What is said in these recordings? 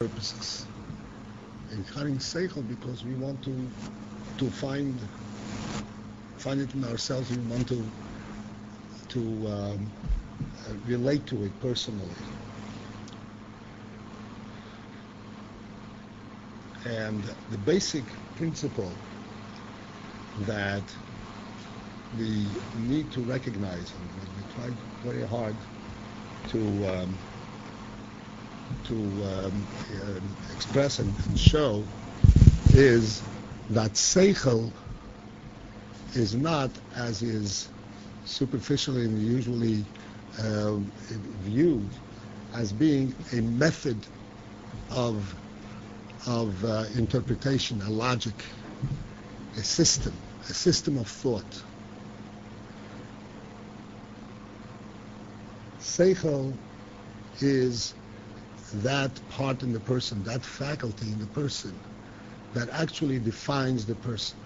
purposes. Inkaring seichel because we want to find it in ourselves. We want to relate to it personally. And the basic principle that we need to recognize, and we try very hard to express and show, is that seichel is not, as is superficially and usually viewed, as being a method of interpretation, a logic, a system of thought. Seichel is that part in the person, that faculty in the person that actually defines the person.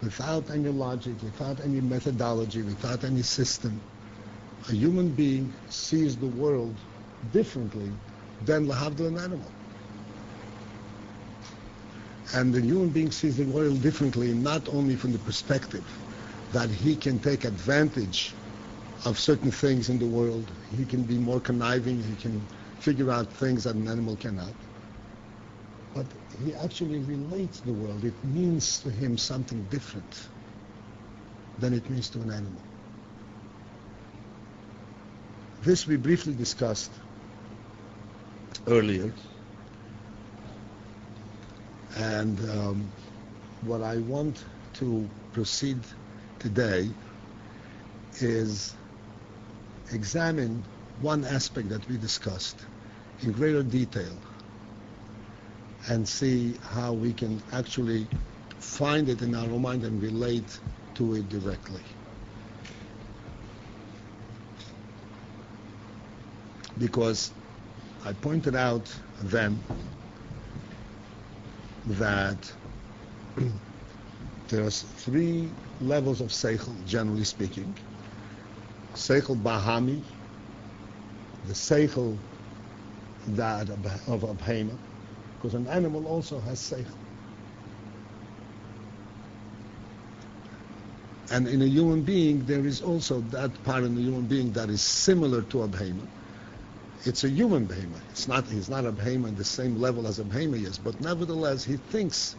Without any logic, without any methodology, without any system, a human being sees the world differently than lahavdil an animal. And the human being sees the world differently not only from the perspective that he can take advantage of certain things in the world, he can be more conniving, he can figure out things that an animal cannot, but he actually relates the world. It means to him something different than it means to an animal. This we briefly discussed earlier, and what I want to proceed today is examine one aspect that we discussed in greater detail and see how we can actually find it in our own mind and relate to it directly. Because I pointed out then that there's three levels of seichel, generally speaking. Seichel bahami, the seichel that of a behemoth, because an animal also has seichel. And in a human being, there is also that part in the human being that is similar to a behemoth. It's a human behemoth. He's not a behemoth at the same level as a behemoth is, but nevertheless, he thinks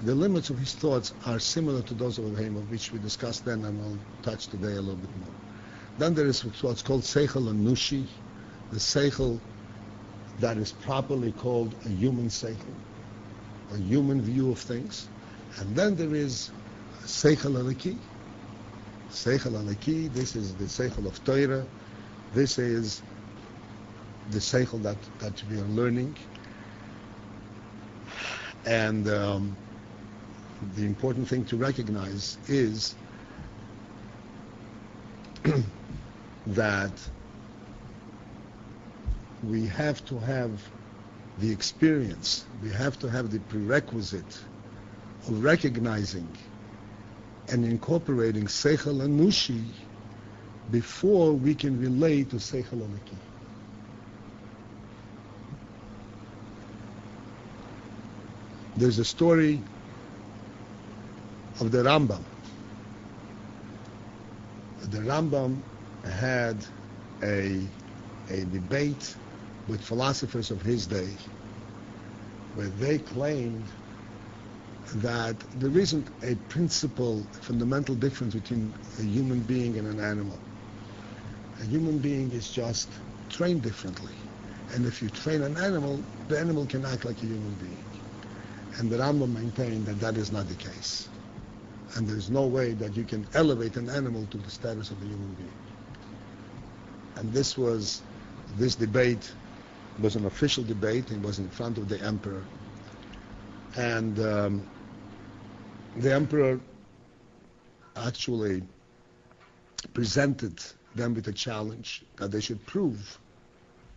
the limits of his thoughts are similar to those of a behemoth, which we discussed then and I'll touch today a little bit more. Then there is what's called seichel anushi, the seichel that is properly called a human seichel, a human view of things. And then there is seichel aleki. Seichel aleki, this is the seichel of Torah. This is the seichel that we are learning. And the important thing to recognize is that we have to have the experience, we have to have the prerequisite of recognizing and incorporating seichel anushi before we can relate to seichel aleki. There's a story of the Rambam. The Rambam had a debate with philosophers of his day where they claimed that there isn't a fundamental difference between a human being and an animal. A human being is just trained differently. And if you train an animal, the animal can act like a human being. And the Rambam maintained that that is not the case. And there's no way that you can elevate an animal to the status of a human being. And this debate was an official debate. It was in front of the emperor. And the emperor actually presented them with a challenge that they should prove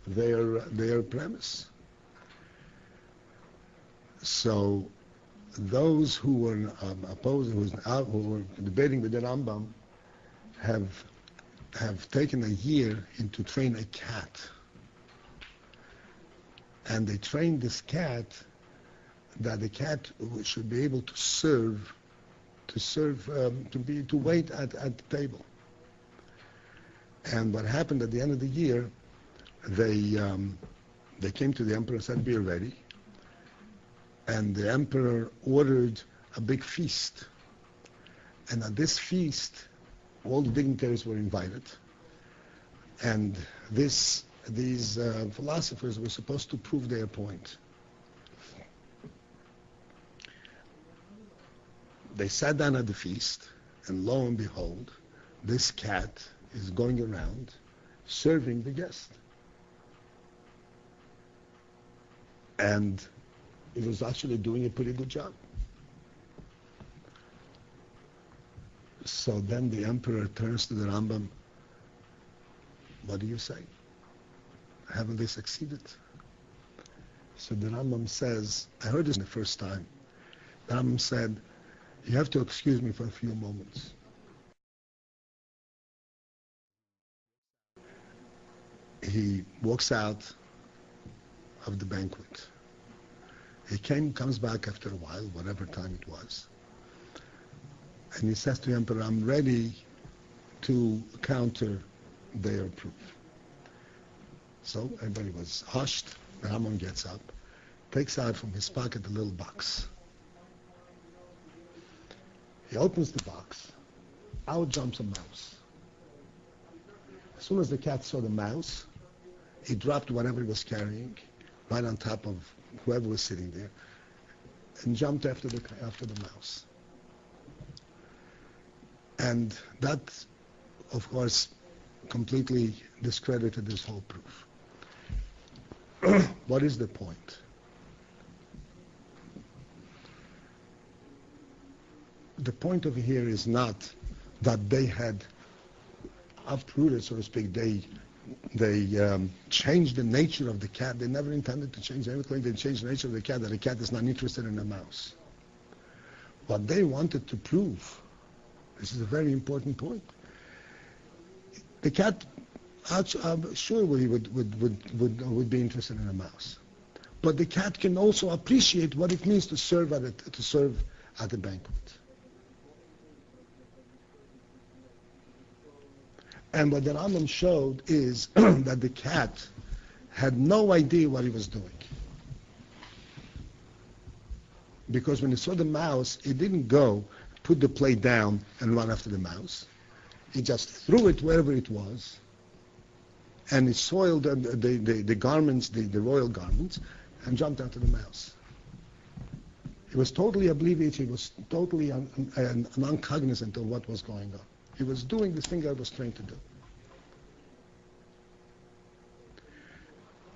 their premise. So those who were opposing, who were debating with the Rambam, have taken a year to train a cat. And they trained this cat that the cat should be able to to wait at the table. And what happened at the end of the year, they came to the emperor and said, "Be ready." And the emperor ordered a big feast. And at this feast, all the dignitaries were invited. And these philosophers were supposed to prove their point. They sat down at the feast, and lo and behold, this cat is going around serving the guest. And it was actually doing a pretty good job. So then the emperor turns to the Rambam. "What do you say? Haven't they succeeded?" So the Rambam says, I heard this the first time. The Rambam said, "You have to excuse me for a few moments." He walks out of the banquet. He comes back after a while, whatever time it was. And he says to the emperor, "I'm ready to counter their proof." So everybody was hushed. The Rambam gets up, takes out from his pocket a little box. He opens the box. Out jumps a mouse. As soon as the cat saw the mouse, he dropped whatever he was carrying right on top of whoever was sitting there and jumped after the mouse. And that, of course, completely discredited this whole proof. What is the point? The point over here is not that they had uprooted, so to speak. They changed the nature of the cat. They never intended to change anything. They changed the nature of the cat, that the cat is not interested in a mouse. What they wanted to prove, this is a very important point. The cat, sure, he would be interested in a mouse, but the cat can also appreciate what it means to serve at a banquet. And what the Rambam showed is that the cat had no idea what he was doing. Because when he saw the mouse, he didn't go, put the plate down, and run after the mouse. He just threw it wherever it was, and he soiled the garments, the royal garments, and jumped after the mouse. He was totally oblivious. He was totally uncognizant of what was going on. He was doing this thing I was trained to do.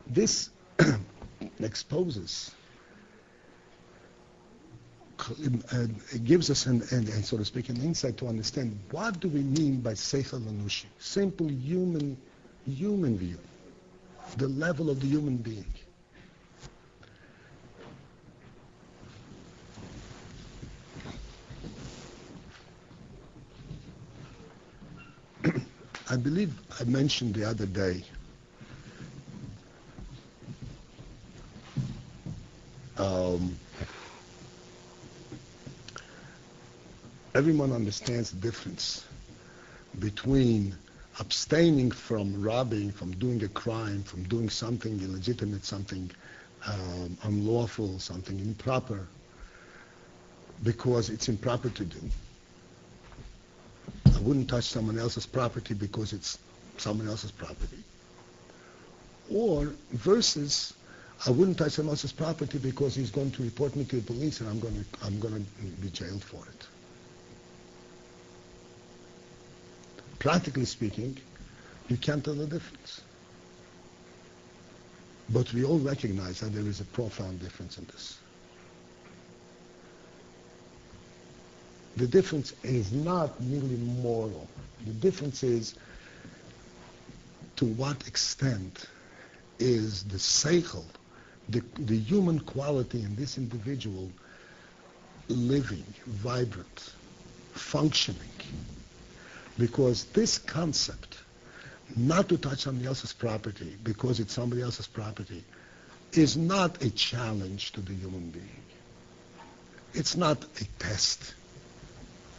This exposes, it gives us, so to speak, an insight to understand what do we mean by seichel anushi, simple human view, the level of the human being. I believe I mentioned the other day everyone understands the difference between abstaining from robbing, from doing a crime, from doing something illegitimate, something unlawful, something improper, because it's improper to do. I wouldn't touch someone else's property because it's someone else's property. Or versus, I wouldn't touch someone else's property because he's going to report me to the police and I'm going to be jailed for it. Practically speaking, you can't tell the difference. But we all recognize that there is a profound difference in this. The difference is not merely moral. The difference is to what extent is the seichel, the human quality in this individual living, vibrant, functioning. Because this concept, not to touch somebody else's property because it's somebody else's property, is not a challenge to the human being. It's not a test.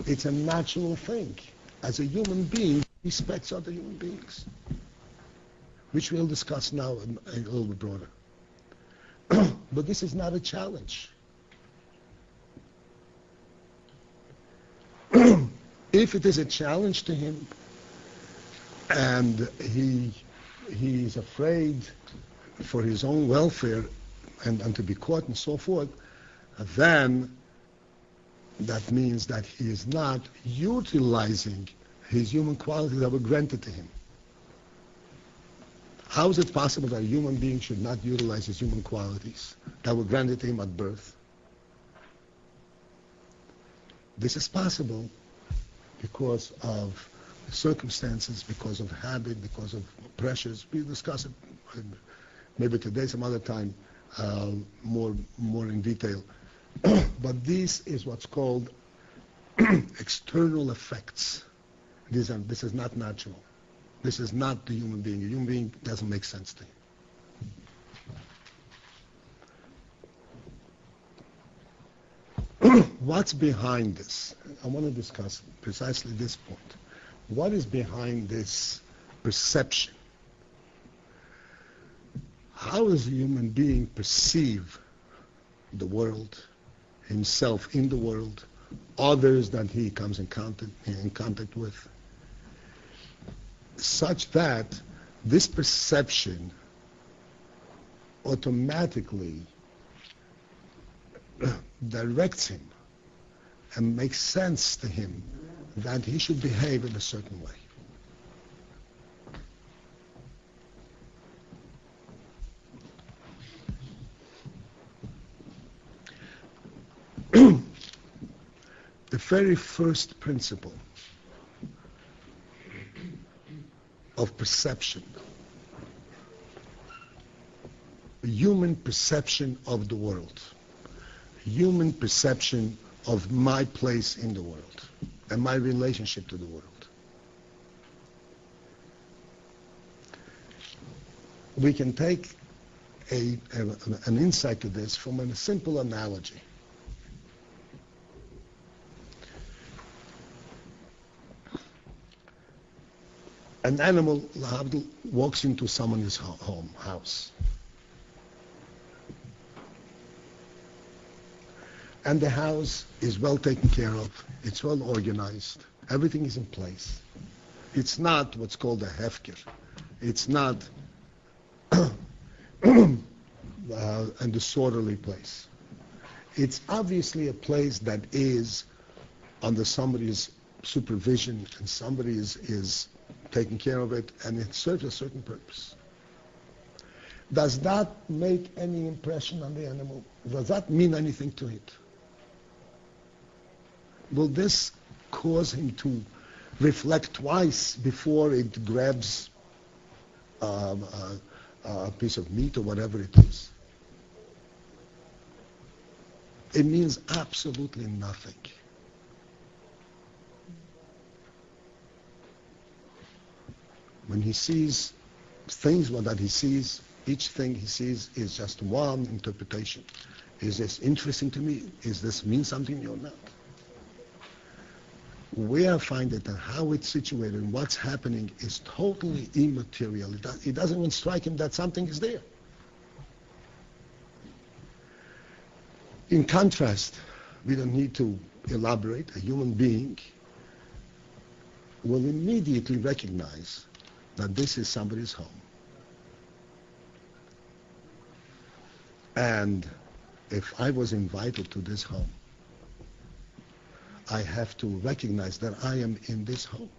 It's a natural thing. As a human being, respects other human beings, which we'll discuss now a little bit broader. But this is not a challenge. If it is a challenge to him, and he is afraid for his own welfare and to be caught and so forth, then that means that he is not utilizing his human qualities that were granted to him. How is it possible that a human being should not utilize his human qualities that were granted to him at birth? This is possible because of circumstances, because of habit, because of pressures. We'll discuss it maybe today, some other time, more in detail. But this is what's called external effects. This is not natural. This is not the human being. A human being doesn't make sense to him. What's behind this? I want to discuss precisely this point. What is behind this perception? How does a human being perceive the world, himself in the world, others that he comes in contact with, such that this perception automatically directs him and makes sense to him that he should behave in a certain way. The very first principle of perception, human perception of the world, human perception of my place in the world and my relationship to the world. We can take an insight to this from a simple analogy. An animal walks into someone's house. And the house is well taken care of. It's well organized. Everything is in place. It's not what's called a hefker. It's not a disorderly place. It's obviously a place that is under somebody's supervision, and somebody is taking care of it, and it serves a certain purpose. Does that make any impression on the animal? Does that mean anything to it? Will this cause him to reflect twice before it grabs a piece of meat or whatever it is? It means absolutely nothing. When he sees things that he sees, each thing he sees is just one interpretation. Is this interesting to me? Is this mean something to me or not? Where I find it and how it's situated and what's happening is totally immaterial. It doesn't even strike him that something is there. In contrast, we don't need to elaborate. A human being will immediately recognize that this is somebody's home. And if I was invited to this home, I have to recognize that I am in this home.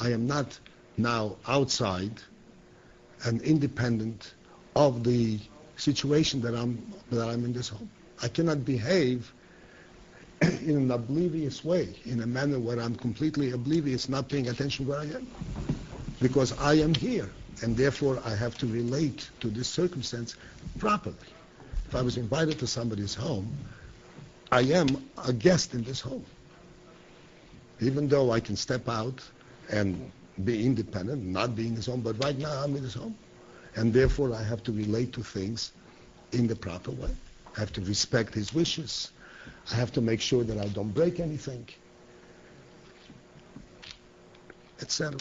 I am not now outside and independent of the situation that I'm in this home. I cannot behave in an oblivious way, in a manner where I'm completely oblivious, not paying attention where I am. Because I am here, and therefore I have to relate to this circumstance properly. If I was invited to somebody's home, I am a guest in this home. Even though I can step out and be independent, not be in this home, but right now I'm in this home. And therefore I have to relate to things in the proper way. I have to respect his wishes. I have to make sure that I don't break anything, etc.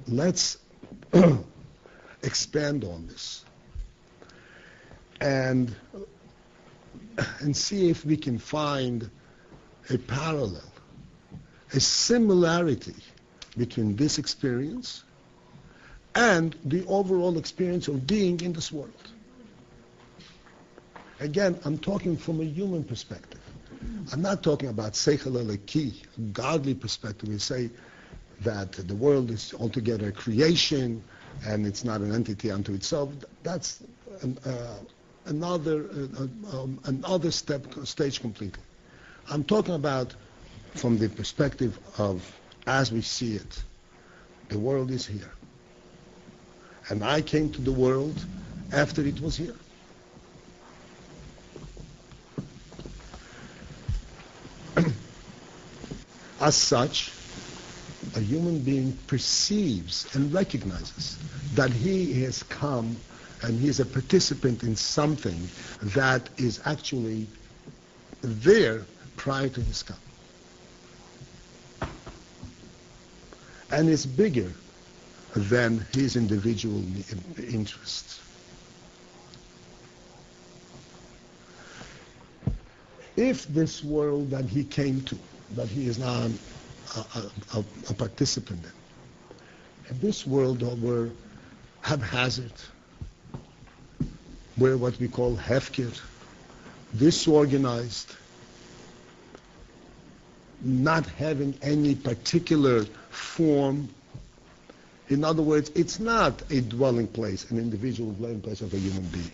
Let's expand on this and see if we can find a parallel, a similarity between this experience and the overall experience of being in this world. Again, I'm talking from a human perspective. I'm not talking about seichel eleki, godly perspective. We say that the world is altogether a creation and it's not an entity unto itself. That's another stage completely. I'm talking about from the perspective of as we see it. The world is here. And I came to the world after it was here. As such, a human being perceives and recognizes that he has come and he is a participant in something that is actually there prior to his coming. And is bigger than his individual interests. If this world that he came to, that he is now a participant in, if this world were haphazard, were what we call hefker, disorganized, not having any particular form. In other words, it's not a dwelling place, an individual dwelling place of a human being.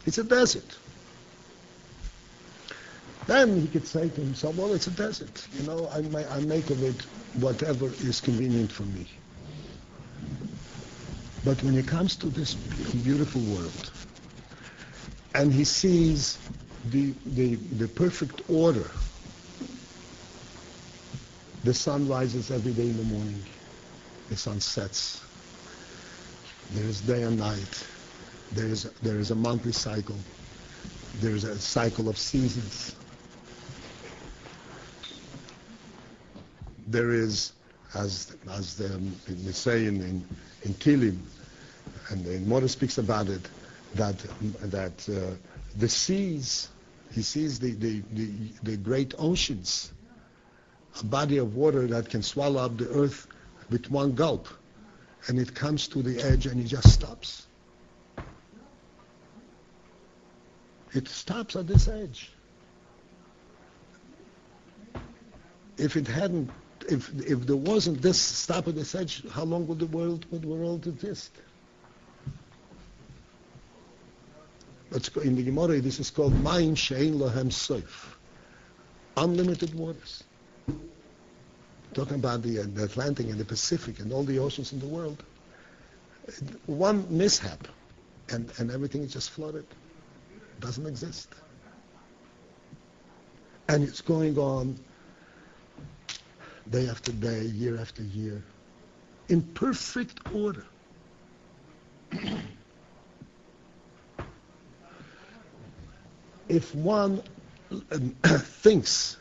It's a desert. Then he could say to himself, well, it's a desert. You know, I make of it whatever is convenient for me. But when it comes to this beautiful world, and he sees the perfect order, the sun rises every day in the morning, the sun sets, there is day and night, there is a monthly cycle, there is a cycle of seasons. There is, as they say in Tilim, and the Mora speaks about it, that the seas, he sees the great oceans, a body of water that can swallow up the earth with one gulp, and it comes to the edge and it just stops. It stops at this edge. If there wasn't this stop at this edge, how long would the world exist? But in the Gemara, this is called Mayim She'ein Lahem Sof, unlimited waters. Talking about the Atlantic and the Pacific and all the oceans in the world. One mishap, and everything is just flooded. It doesn't exist. And it's going on day after day, year after year, in perfect order. If one thinks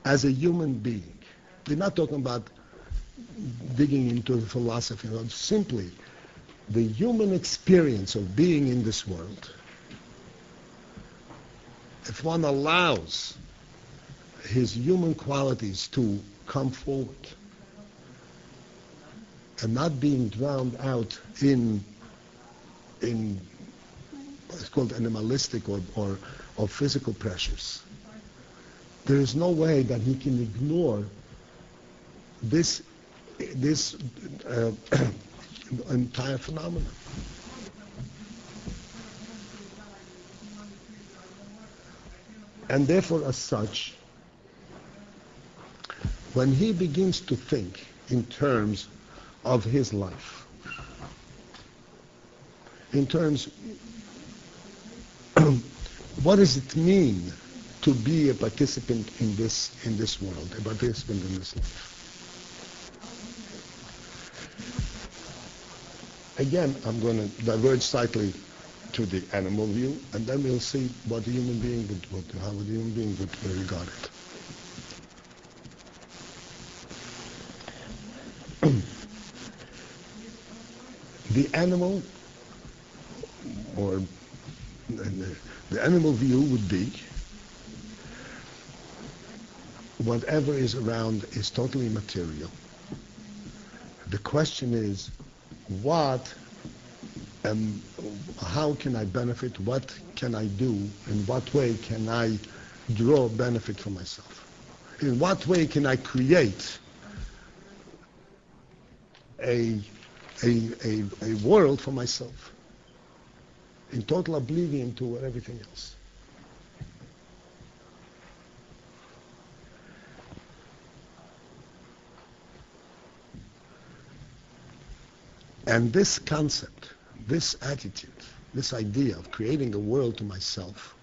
as a human being, we're not talking about digging into the philosophy, simply the human experience of being in this world, if one allows his human qualities to come forward and not being drowned out in what's called animalistic or physical pressures, there is no way that he can ignore this entire phenomenon. And therefore, as such, when he begins to think in terms of his life, in terms, what does it mean to be a participant in this world, a participant in this life? Again, I'm going to diverge slightly to the animal view, and then we'll see what the human being how the human being would regard it. The animal, or the animal view would be whatever is around is totally material. The question is, how can I benefit? What can I do? In what way can I draw benefit for myself? In what way can I create a world for myself in total oblivion to everything else? And this concept, this attitude, this idea of creating a world to myself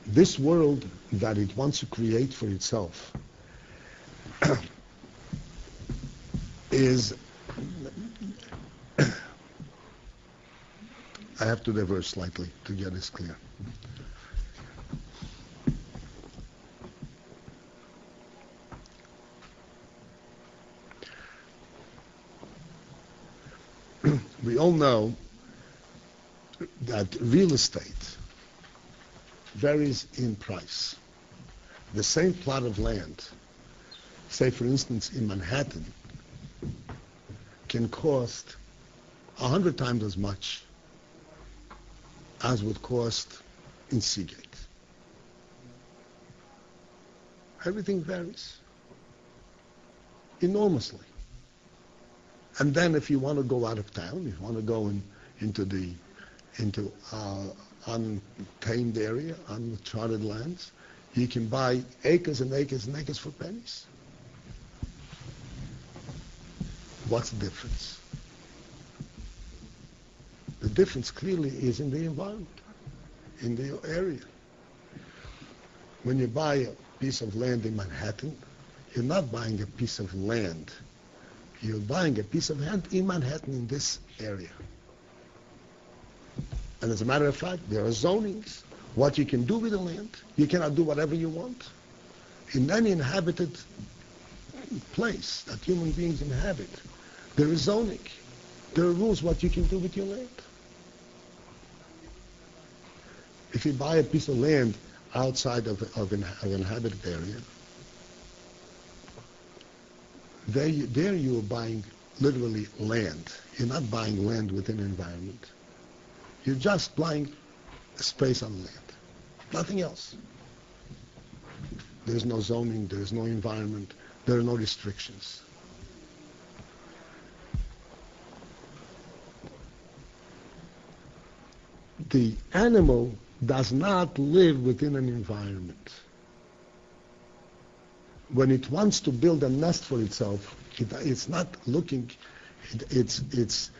this world that it wants to create for itself is I have to diverge slightly to get this clear. We all know that real estate varies in price. The same plot of land, say for instance in Manhattan, can cost 100 times as much as would cost in Seagate. Everything varies enormously. And then if you want to go out of town, if you want to go into untamed area, uncharted lands, you can buy acres and acres and acres for pennies. What's the difference? The difference clearly is in the environment, in the area. When you buy a piece of land in Manhattan, you're not buying a piece of land. You're buying a piece of land in Manhattan in this area. And as a matter of fact, there are zonings. What you can do with the land, you cannot do whatever you want. In any inhabited place that human beings inhabit, there is zoning. There are rules what you can do with your land. If you buy a piece of land outside of an inhabited area, there you are buying literally land. You're not buying land within an environment. You're just buying a space on land. Nothing else. There's no zoning, there's no environment, there are no restrictions. The animal does not live within an environment. When it wants to build a nest for itself, it's not looking, its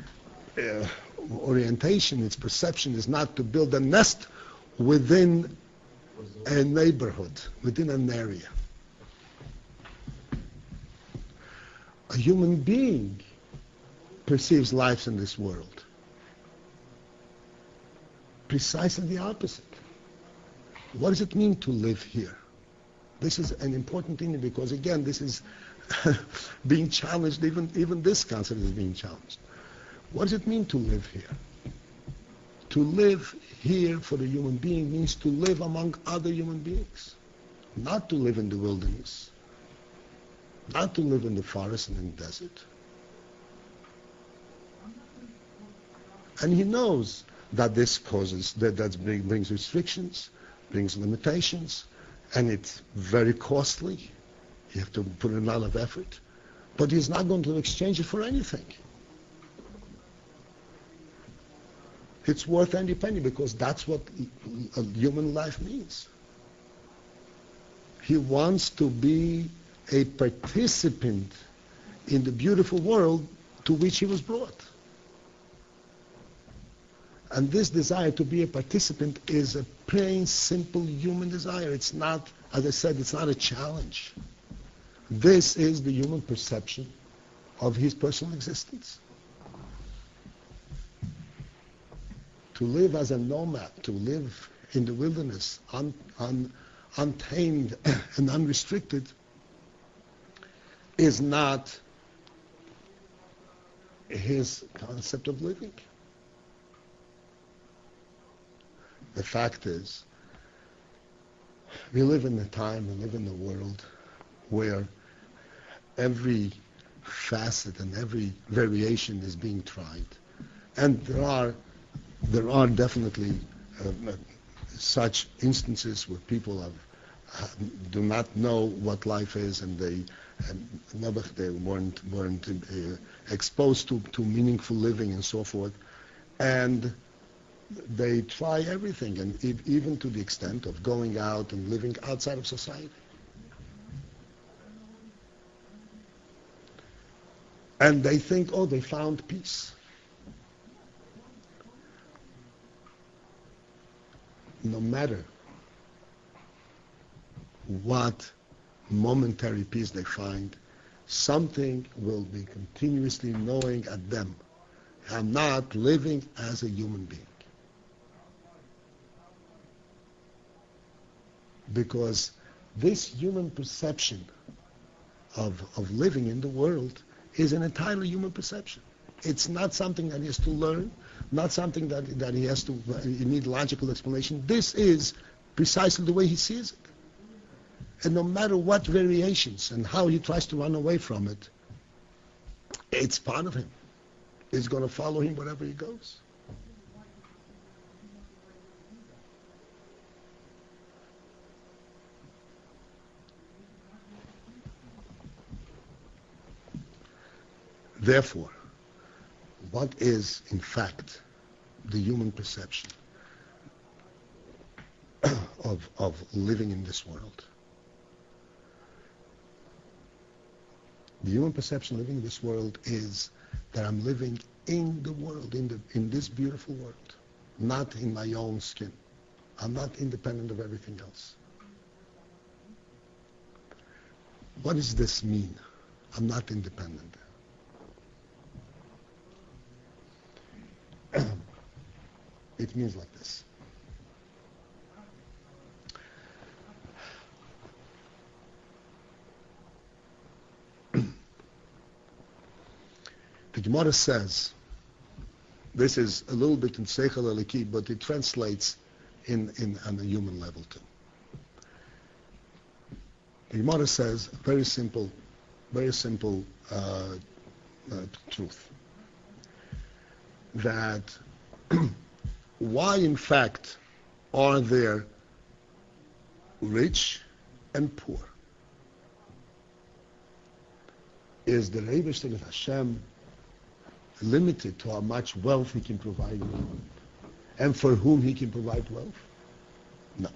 orientation, its perception is not to build a nest within a neighborhood, within an area. A human being perceives life in this world precisely the opposite. What does it mean to live here? This is an important thing because, again, this is being challenged, even this concept is being challenged. What does it mean to live here? To live here for the human being means to live among other human beings, not to live in the wilderness, not to live in the forest and in the desert. And he knows that this causes, that brings restrictions, brings limitations, and it's very costly. You have to put in a lot of effort. But he's not going to exchange it for anything. It's worth any penny because that's what a human life means. He wants to be a participant in the beautiful world to which he was brought. And this desire to be a participant is a plain, simple human desire. It's not, as I said, it's not a challenge. This is the human perception of his personal existence. To live as a nomad, to live in the wilderness, untamed and unrestricted, is not his concept of living. The fact is, we live in a time, we live in a world where every facet and every variation is being tried. And there are definitely such instances where people do not know what life is, and they weren't exposed to meaningful living and so forth, and they try everything, and even to the extent of going out and living outside of society. And they think, oh, they found peace. No matter what momentary peace they find, something will be continuously gnawing at them. I'm not living as a human being. Because this human perception of living in the world is an entirely human perception. It's not something that he has to learn, not something that he need logical explanation. This is precisely the way he sees it. And no matter what variations and how he tries to run away from it, it's part of him. It's going to follow him wherever he goes. Therefore, what is, in fact, the human perception of living in this world? The human perception of living in this world is that I'm living in the world, in this beautiful world, not in my own skin. I'm not independent of everything else. What does this mean? I'm not independent. It means like this. The Gemara says, this is a little bit in Seichel Eliki, but it translates on a human level too. The Gemara says, very simple truth, that why in fact are there rich and poor? Is the Rebbeinu of Hashem limited to how much wealth he can provide and for whom he can provide wealth? No.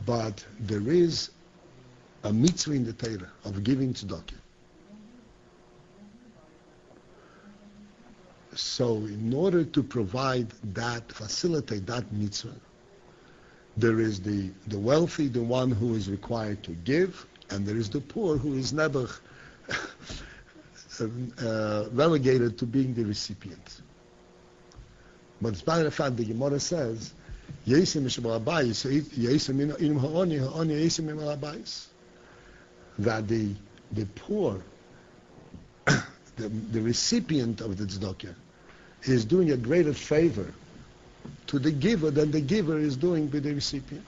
But there is a mitzvah in the Torah of giving tzedakah. So in order to facilitate that mitzvah, there is the wealthy, the one who is required to give, and there is the poor who is never relegated to being the recipient. But as a matter of fact, the Gemara says, that the poor, the recipient of the tzedakah, is doing a greater favor to the giver than the giver is doing with the recipient.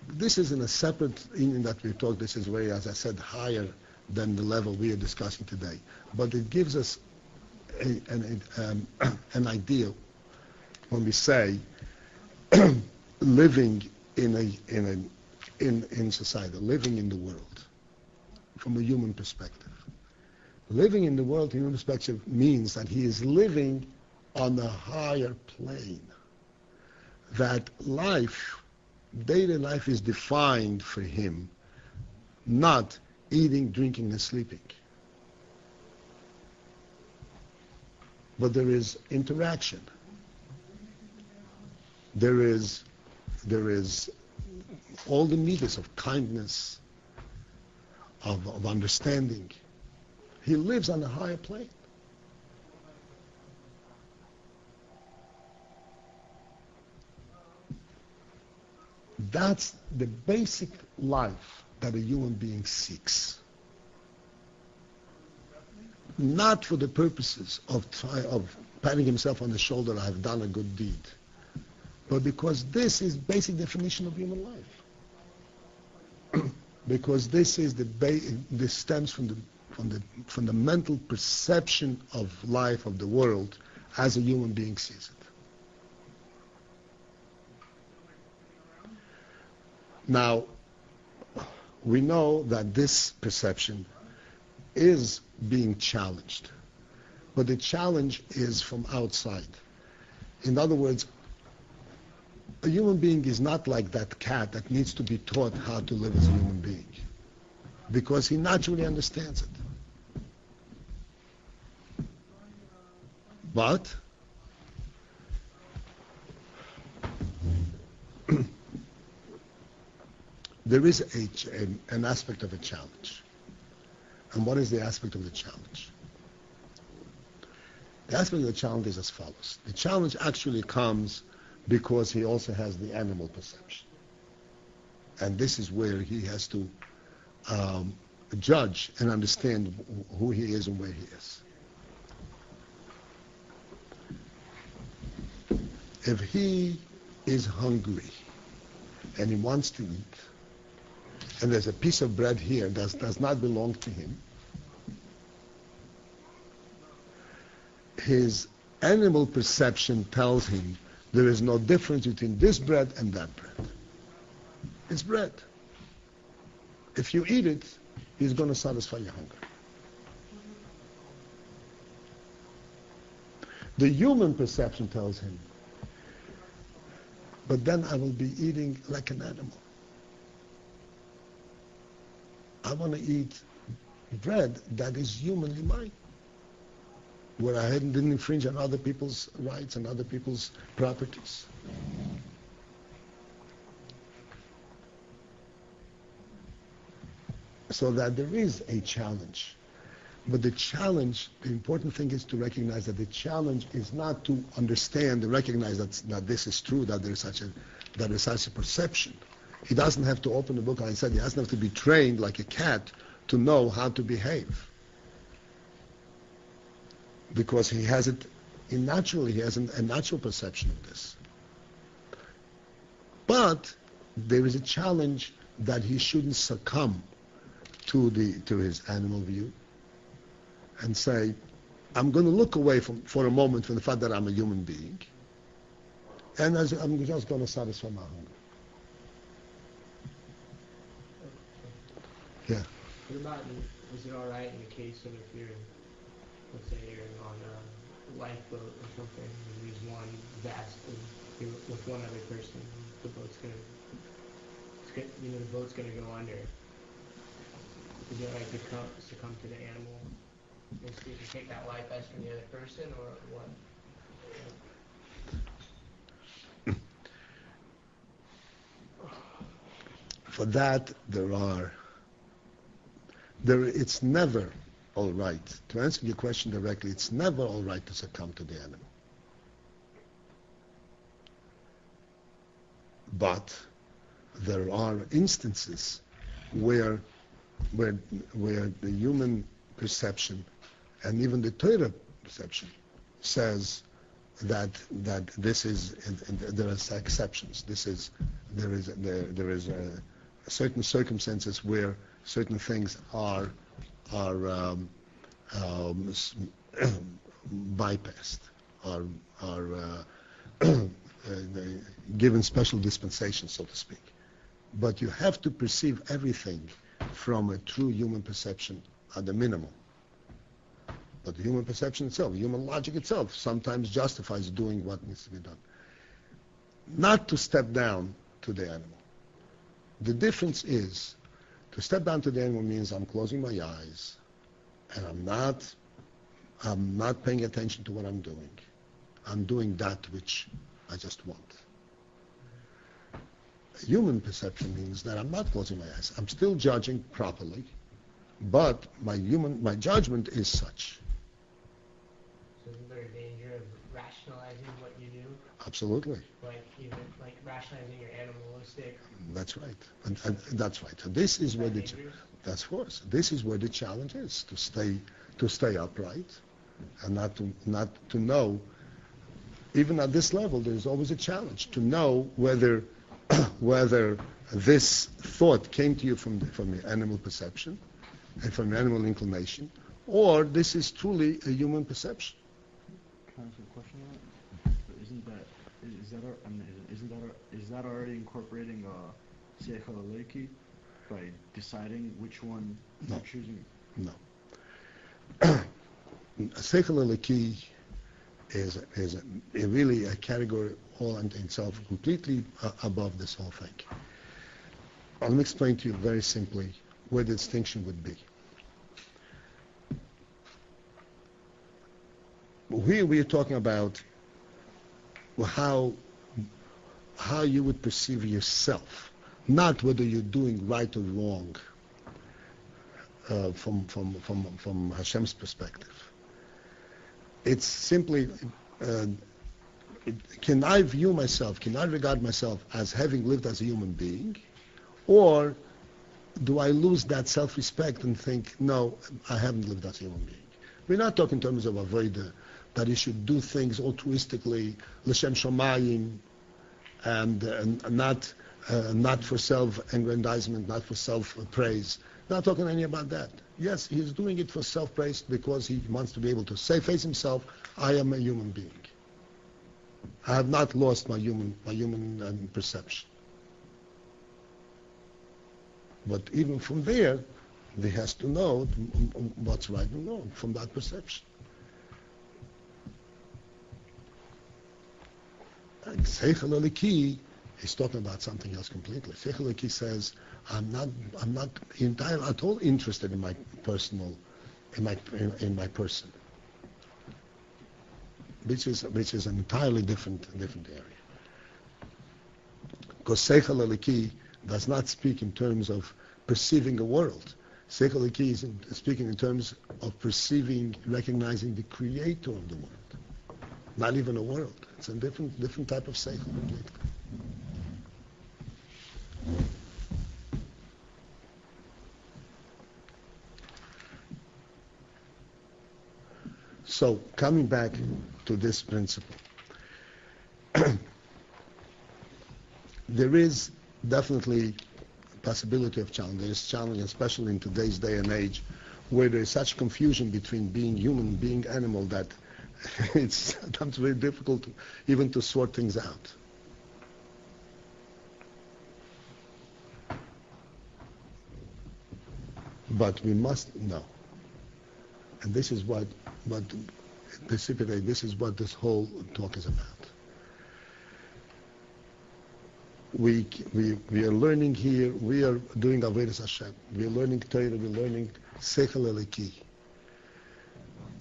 This is in a separate thing that we talk. This is way, as I said, higher than the level we are discussing today. But it gives us an idea when we say living in society, living in the world, from a human perspective. Living in the world, human perspective, means that he is living on a higher plane. That life, daily life, is defined for him, not eating, drinking, and sleeping. But there is interaction. there is all the meters of kindness, of understanding. He lives on a higher plane. That's the basic life that a human being seeks. Not for the purposes of patting himself on the shoulder, I've done a good deed, but because this is basic definition of human life. Because this is this stems from the fundamental perception of life, of the world, as a human being sees it. Now, we know that this perception is being challenged, but the challenge is from outside. In other words, a human being is not like that cat that needs to be taught how to live as a human being, because he naturally understands it. But there is an aspect of a challenge. And what is the aspect of the challenge? The aspect of the challenge is as follows. The challenge actually comes because he also has the animal perception. And this is where he has to judge and understand who he is and where he is. If he is hungry and he wants to eat, and there's a piece of bread here that does not belong to him, his animal perception tells him there is no difference between this bread and that bread. It's bread. If you eat it, it's going to satisfy your hunger. The human perception tells him, but then I will be eating like an animal. I want to eat bread that is humanly mine, where I didn't infringe on other people's rights and other people's properties. So that there is a challenge. But the challenge, the important thing is to recognize that the challenge is not to understand and recognize that this is true, that there is such a perception. He doesn't have to open the book, I said, he doesn't have to be trained like a cat to know how to behave. Because he has it naturally, he has a natural perception of this. But there is a challenge that he shouldn't succumb to his animal view and say, I'm going to look away for a moment from the fact that I'm a human being, and I'm just going to satisfy my hunger. Yeah. What about, is it all right in the case of if you're, let's say you're on a lifeboat or something, and there's one vast, you're with one other person, the boat's gonna go under. Is it right to succumb to the animal and see if you take that life vest from the other person, or what? For that, it's never all right. To answer your question directly, it's never all right to succumb to the animal. But there are instances where the human perception and even the Torah perception says that this is, there are exceptions. There is certain circumstances where certain things are bypassed, are given special dispensation, so to speak. But you have to perceive everything from a true human perception at the minimum. But the human perception itself, human logic itself, sometimes justifies doing what needs to be done. Not to step down to the animal. The difference is, to step down to the animal means I'm closing my eyes, and I'm not paying attention to what I'm doing. I'm doing that which I just want. Human perception means that I'm not closing my eyes. I'm still judging properly, but my judgment is such. So isn't there a danger of rationalizing what you do? Absolutely. Like even like rationalizing your animalistic. That's right. And that's right. So this is where that's of course. This is where the challenge is, to stay upright and not to know. Even at this level, there's always a challenge to know whether this thought came to you from your animal perception and from your animal inclination, or this is truly a human perception. Can I ask a question on that? Is that already incorporating seichel eliki by deciding which one you're choosing? No. Seichel eliki is really a category all unto itself, completely above this whole thing. Let me explain to you very simply where the distinction would be. Here we are talking about how you would perceive yourself, not whether you're doing right or wrong from Hashem's perspective. It's simply, can I view myself, can I regard myself as having lived as a human being, or do I lose that self-respect and think, no, I haven't lived as a human being? We're not talking in terms of avodah, that you should do things altruistically, l'shem shomayim, and not for self-aggrandizement, not for self-praise. Not talking any about that. Yes, he's doing it for self-praise because he wants to be able to face himself, I am a human being. I have not lost my human perception. But even from there, he has to know what's right and wrong from that perception. Seichel eliki is talking about something else completely. Seichel eliki says, I'm not entirely at all interested in my personal, in my person, which is an entirely different area. Because Seichel eliki does not speak in terms of perceiving a world. Seichel eliki is speaking in terms of perceiving, recognizing the creator of the world. Not even a world. It's a different type of seichel completely. So, coming back to this principle, there is definitely a possibility of challenge. There is challenge, especially in today's day and age, where there is such confusion between being human and being animal that it's sometimes very difficult even to sort things out. But we must know. And this is what this is what this whole talk is about. We are learning here, we are doing Avodas Hashem. We are learning Torah, we are learning Seichel eliki.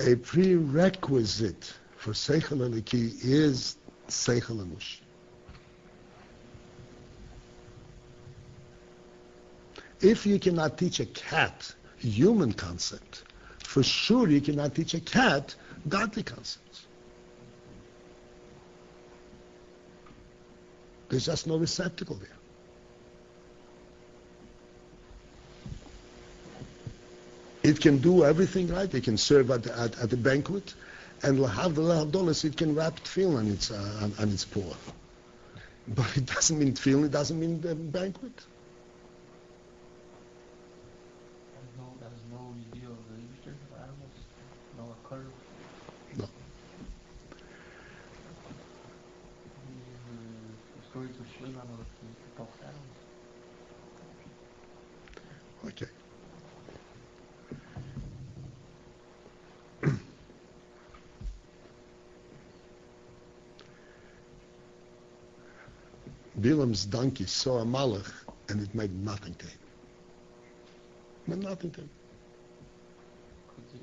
A prerequisite for Seichel eliki is Seichel Enush. If you cannot teach a cat human concept, for sure you cannot teach a cat godly concepts. There's just no receptacle there. It can do everything right. It can serve at the banquet, and have the $1 it can wrap tefillin on its paw. But it doesn't mean tefillin. It doesn't mean the banquet. There's no idea of the Easter animals, no occur. No. The story to Shlomo of the top animals. Okay. Bilam's donkey saw a malach and it made nothing to him. It meant nothing to him.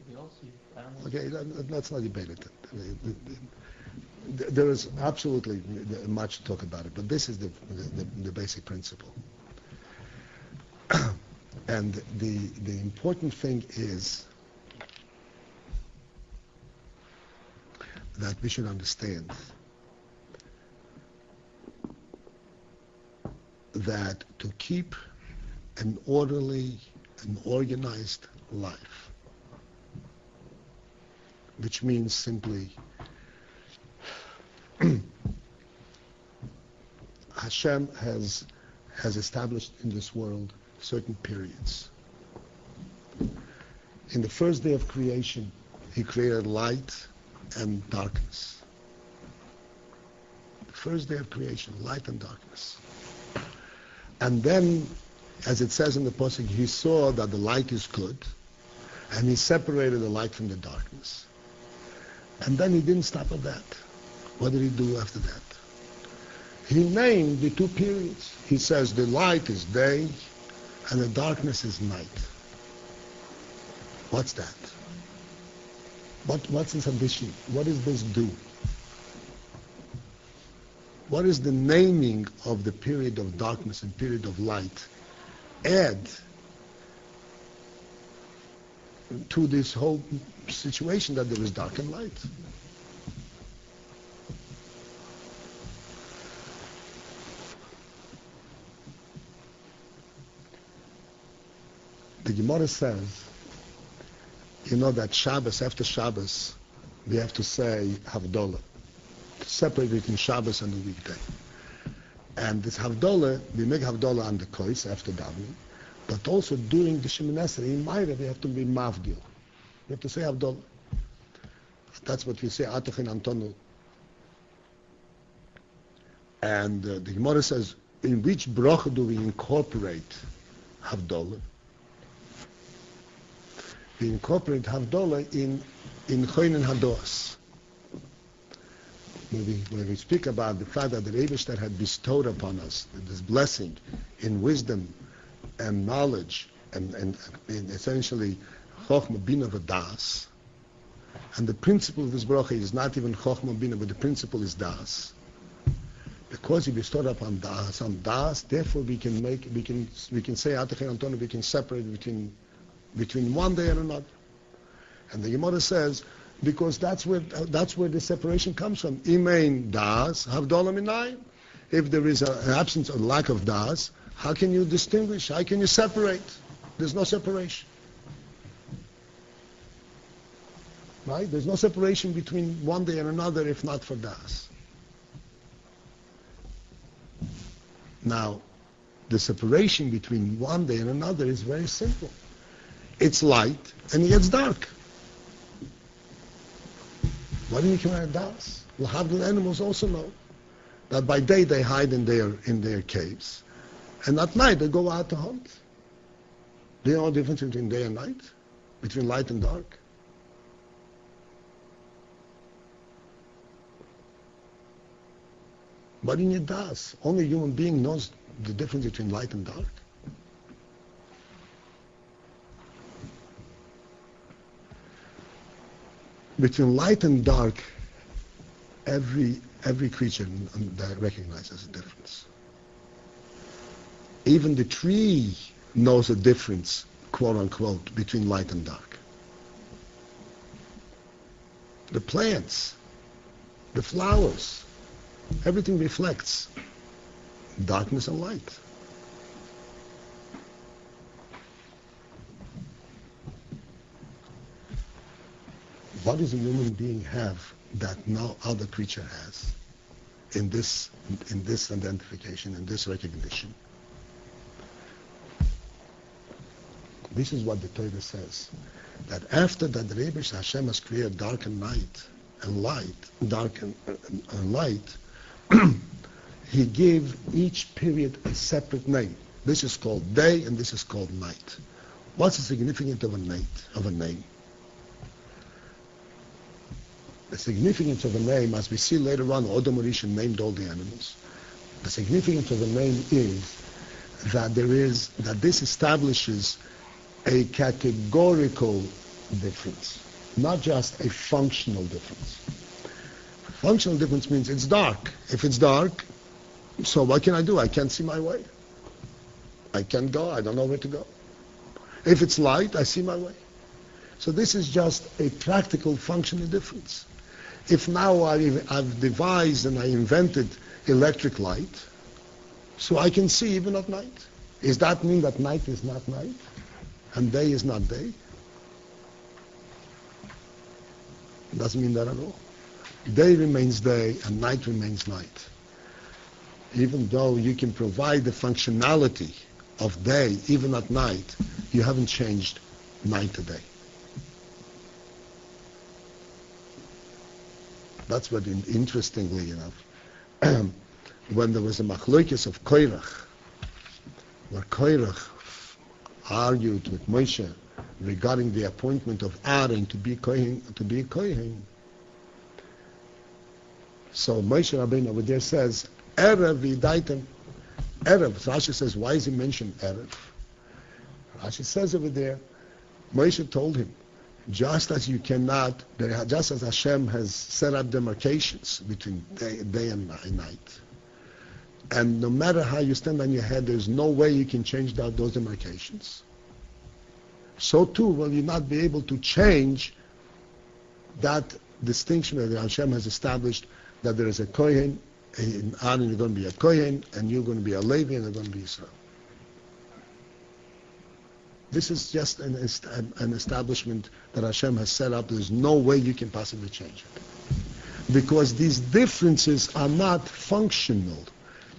They all see animals. Okay, let's not debate it. There is absolutely much to talk about it, but this is the basic principle. And the important thing is that we should understand that to keep an orderly and organized life, which means simply Hashem has established in this world certain periods. In the first day of creation, He created light and darkness. The first day of creation, light and darkness. And then, as it says in the Pasuk, He saw that the light is good, and He separated the light from the darkness. And then He didn't stop at that. What did He do after that? He named the two periods. He says the light is day and the darkness is night. What's that? What's this addition? What does this do? What is the naming of the period of darkness and period of light add to this whole situation that there is dark and light? The Gemara says, you know that Shabbos, after Shabbos, we have to say Havdalah, to separate between Shabbos and the weekday. And this Havdalah, we make Havdalah on the Kois after davening, but also during the Shemoneh Esrei, in Mayra, we have to be Mavdil. We have to say Havdalah. That's what we say, Atachin Antonu. And the Gemara says, in which bracha do we incorporate Havdalah? We incorporate Havdalah in Choin and Hados. When we speak about the fact that the Eibishter had bestowed upon us this blessing in wisdom and knowledge and essentially Chochmah Bina V'Das, and the principle of this bracha is not even Chochmah Bina, but the principle is Das. Because He bestowed upon Das, therefore we can say Atachin Antonu, we can separate between one day and another. And the Gemara says, because that's where the separation comes from. Imein das, havdalah minayin. If there is an absence or lack of das, how can you distinguish? How can you separate? There's no separation. Right? There's no separation between one day and another if not for das. Now, the separation between one day and another is very simple. It's light and it gets dark. Why do you command das? Well, how do animals also know that by day they hide in their caves, and at night they go out to hunt? Do you know the difference between day and night? Between light and dark? What do you need das? Only a human being knows the difference between light and dark. Between light and dark, every creature recognizes a difference. Even the tree knows a difference, quote unquote, between light and dark. The plants, the flowers, everything reflects darkness and light. What does a human being have that no other creature has in this identification, in this recognition? This is what the Torah says, that after that the Rebbe Hashem has created dark and night and light, dark and light, He gave each period a separate name. This is called day and this is called night. What's the significance of a name? The significance of a name, as we see later on, Odom Rishon named all the animals. The significance of a name is that this establishes a categorical difference, not just a functional difference. Functional difference means it's dark. If it's dark, so what can I do? I can't see my way. I can't go. I don't know where to go. If it's light, I see my way. So this is just a practical functional difference. If now I've devised and I invented electric light, so I can see even at night. Does that mean that night is not night and day is not day? It doesn't mean that at all. Day remains day and night remains night. Even though you can provide the functionality of day even at night, you haven't changed night to day. That's what, interestingly enough, when there was a machlokes of Koirach, where Koirach argued with Moshe regarding the appointment of Aaron to be Kohen, so Moshe Rabbeinu over there says, Erev v'idaitem. Erev. Rashi says, why is he mentioned Erev? Rashi says over there, Moshe told him, just as you cannot, just as Hashem has set up demarcations between day and night, and no matter how you stand on your head, there's no way you can change those demarcations. So too will you not be able to change that distinction that Hashem has established, that there is a Kohen, and Aaron is going to be a Kohen, and you're going to be a Levi, and they're going to be Israel. This is just an establishment that Hashem has set up. There's no way you can possibly change it. Because these differences are not functional.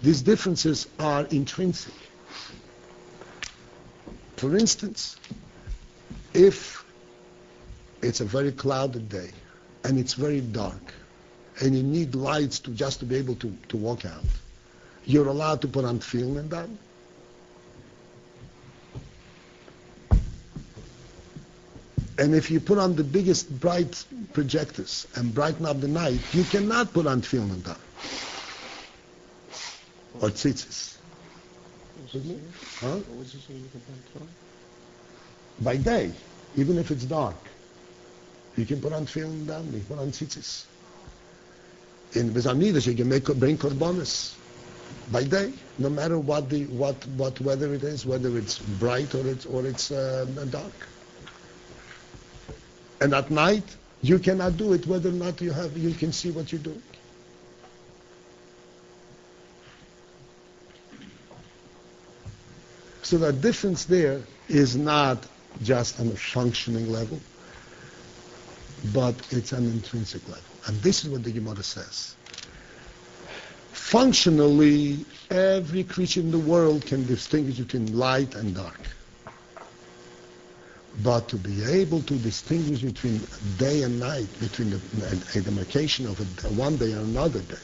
These differences are intrinsic. For instance, if it's a very clouded day and it's very dark and you need lights to be able to walk out, you're allowed to put on tefillin and that. And if you put on the biggest bright projectors and brighten up the night, you cannot put on tefillin and that. Or tzitzis. Huh? What was you saying you can put on? By day, even if it's dark, you can put on tefillin down, you can put on tzitzis. In Bezamidas, you can bring korbanos by day, no matter what weather it is, whether it's bright or it's dark. And at night, you cannot do it whether or not you can see what you're doing. So the difference there is not just on a functioning level, but it's an intrinsic level. And this is what the Gemara says. Functionally, every creature in the world can distinguish between light and dark. But to be able to distinguish between day and night, between a demarcation of one day and another day,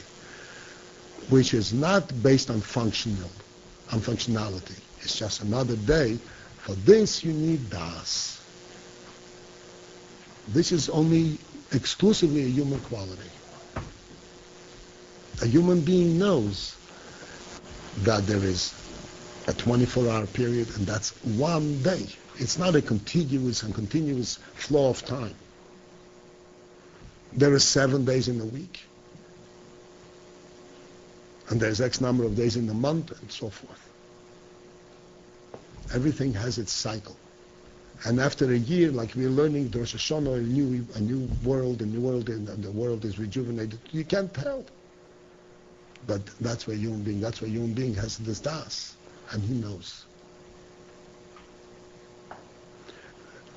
which is not based on functionality, it's just another day, for this you need das. This is only exclusively a human quality. A human being knows that there is a 24-hour period, and that's one day. It's not a continuous flow of time. There are 7 days in a week, and there's X number of days in the month, and so forth. Everything has its cycle. And after a year, like we're learning, Rosh Hashanah, a new world, and the world is rejuvenated. You can't tell. But that's why human being has this das, and he knows.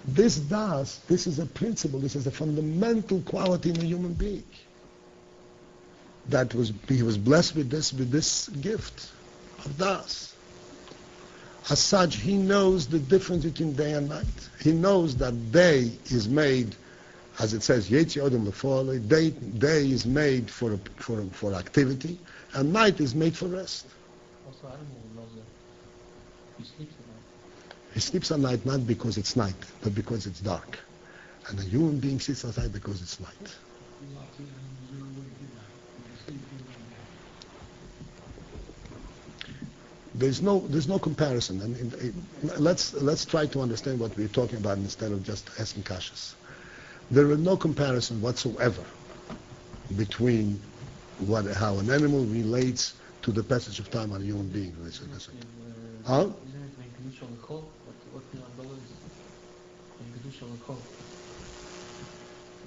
This das, this is a principle, this is a fundamental quality in a human being. He was blessed with this gift of das. As such, he knows the difference between day and night. He knows that day is made, as it says, Yetzi Odom Lefole, day is made for activity, and night is made for rest. Also, animal knows that he sleeps at night. He sleeps at night not because it's night, but because it's dark. And a human being sleeps at night because it's light. There's no comparison. I mean, let's try to understand what we're talking about instead of just asking kashas. There is no comparison whatsoever between how an animal relates to the passage of time on a human being. Listen. Huh? Isn't it من Kedusha l'chol? What the umbrella is? من Kedusha l'chol.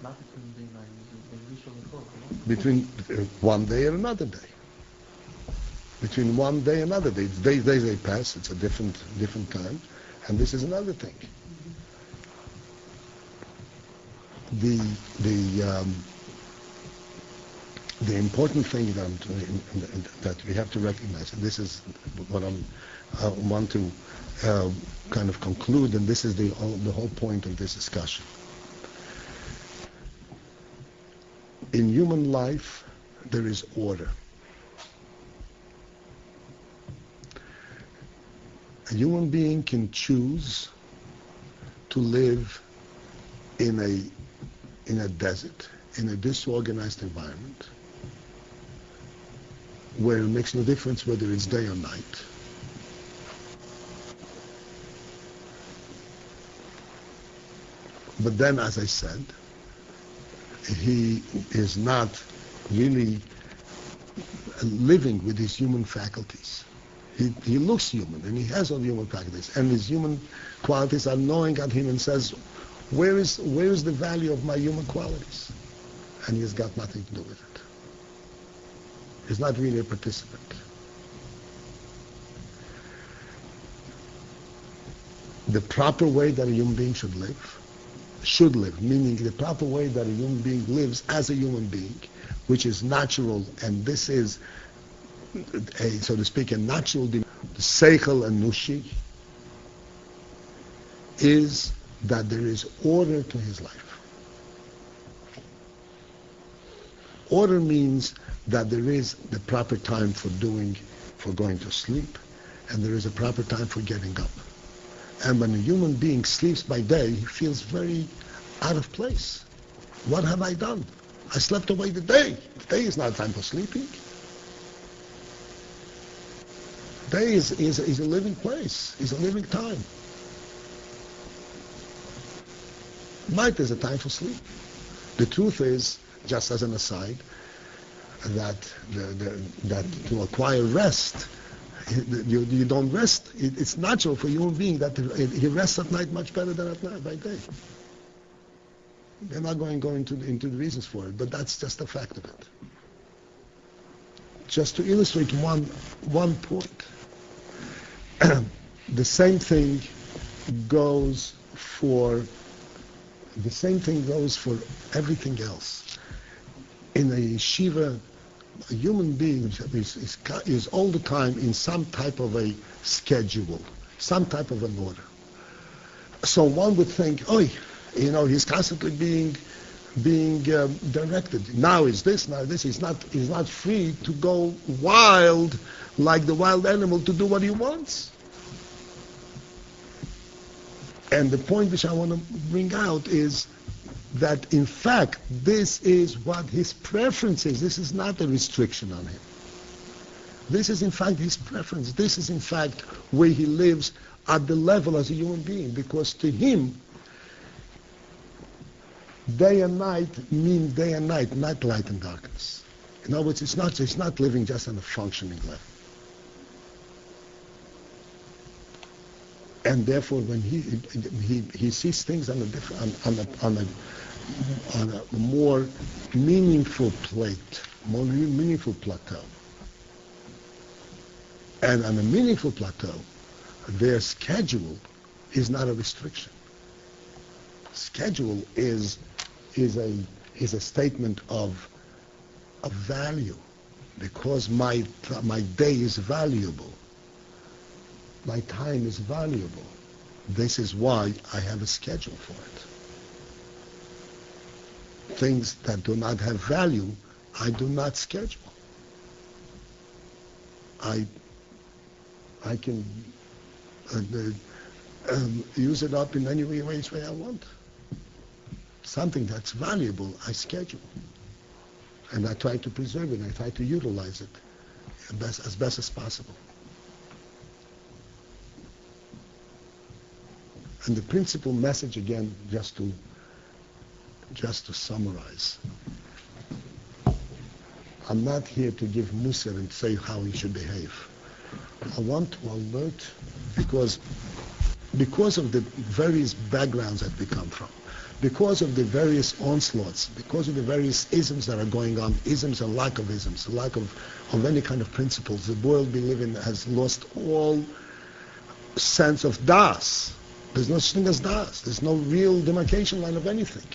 Not between day and night. It's من Kedusha l'chol, no? Between one day and another day. Between one day and another day. It's days they pass. It's a different time. And this is another thing. The important thing that we have to recognize, and this is what I want to kind of conclude, and this is the whole point of this discussion. In human life, there is order. A human being can choose to live in a desert, in a disorganized environment, where it makes no difference whether it's day or night. But then, as I said, he is not really living with his human faculties. He looks human, and he has all human faculties, and his human qualities are gnawing at him and says, where is the value of my human qualities? And he's got nothing to do with it. He's not really a participant. The proper way that a human being should live, meaning the proper way that a human being lives as a human being, which is natural, and this is, so to speak, a natural seichel and nushi, is that there is order to his life. Order means that there is the proper time for going to sleep, and there is a proper time for getting up. And when a human being sleeps by day, he feels very out of place. What have I done? I slept away the day. The day is not time for sleeping. Day is a living place, is a living time. Night is a time for sleep. The truth is, just as an aside, that to acquire rest, you don't rest. It's natural for a human being that he rests at night much better than at night by day. They're not going into the reasons for it, but that's just a fact of it. Just to illustrate one point, the same thing goes for everything else. In a yeshiva, a human being is all the time in some type of a schedule, some type of an order. So one would think, he's constantly being directed. Now is this, now this. He's not free to go wild like the wild animal to do what he wants. And the point which I want to bring out is that in fact this is what his preference is. This is not a restriction on him. This is in fact his preference. This is in fact where he lives at the level as a human being, because to him day and night mean day and night, not light and darkness. In other words, it's not living just on a functioning level. And therefore, when he sees things on a more meaningful plate, more meaningful plateau, and on a meaningful plateau, their schedule is not a restriction. Schedule is a statement of value, because my day is valuable. My time is valuable. This is why I have a schedule for it. Things that do not have value, I do not schedule. I can use it up in any way I want. Something that's valuable, I schedule. And I try to preserve it. I try to utilize it as best as possible. And the principal message, again, just to summarize. I'm not here to give Musa and say how he should behave. I want to alert because of the various backgrounds that we come from, because of the various onslaughts, because of the various isms that are going on, isms and lack of isms, lack of any kind of principles. The world we live in has lost all sense of das. There's no such thing as das. There's no real demarcation line of anything.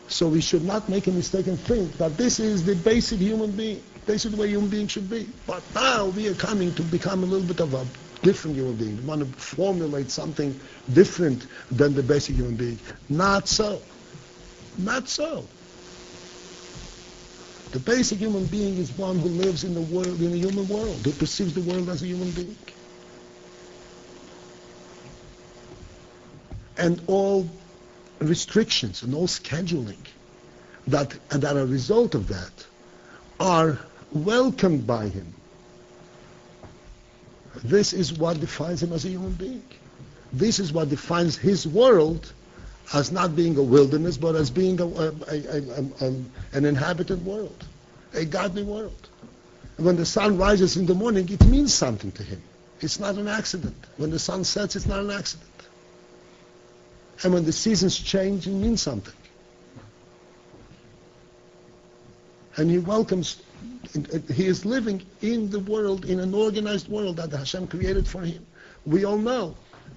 So we should not make a mistake and think that this is the basic human being. This is the way human beings should be. But now we are coming to become a little bit of a different human being. We want to formulate something different than the basic human being. Not so. Not so. The basic human being is one who lives in the world, in the human world, who perceives the world as a human being. And all restrictions and all scheduling that are a result of that are welcomed by him. This is what defines him as a human being. This is what defines his world as not being a wilderness, but as being an inhabited world, a godly world. And when the sun rises in the morning, it means something to him. It's not an accident. When the sun sets, it's not an accident. And when the seasons change, it means something. And he welcomes, he is living in the world, in an organized world that Hashem created for him. We all know,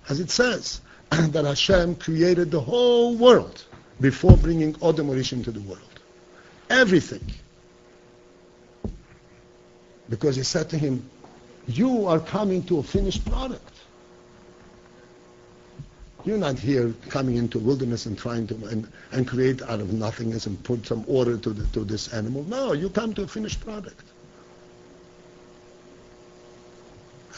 as it says, that Hashem created the whole world before bringing Odom Orish into the world. Everything. Because he said to him, you are coming to a finished product. You're not here coming into wilderness and trying to and create out of nothingness and put some order to this animal. No, you come to a finished product.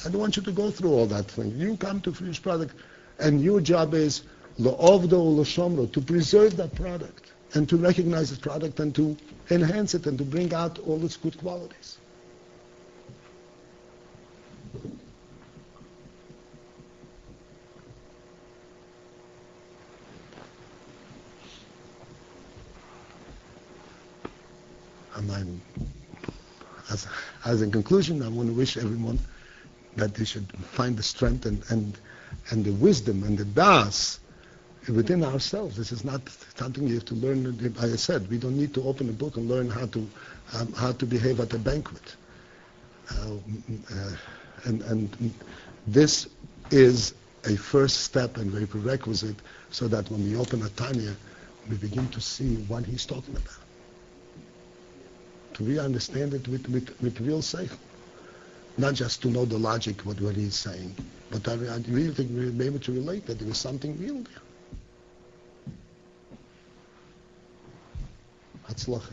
I don't want you to go through all that thing. You come to a finished product, and your job is lo'ovdo u'loshomro, to preserve that product and to recognize the product and to enhance it and to bring out all its good qualities. And as a conclusion, I want to wish everyone that they should find the strength and the wisdom and the das within ourselves. This is not something you have to learn. As I said, we don't need to open a book and learn how to behave at a banquet. And this is a first step and very prerequisite, so that when we open a Tanya, we begin to see what he's talking about. To really understand it with real seichel. Not just to know the logic, what he's saying, but I really think we'll be able to relate that there is something real there. Hatzlacha.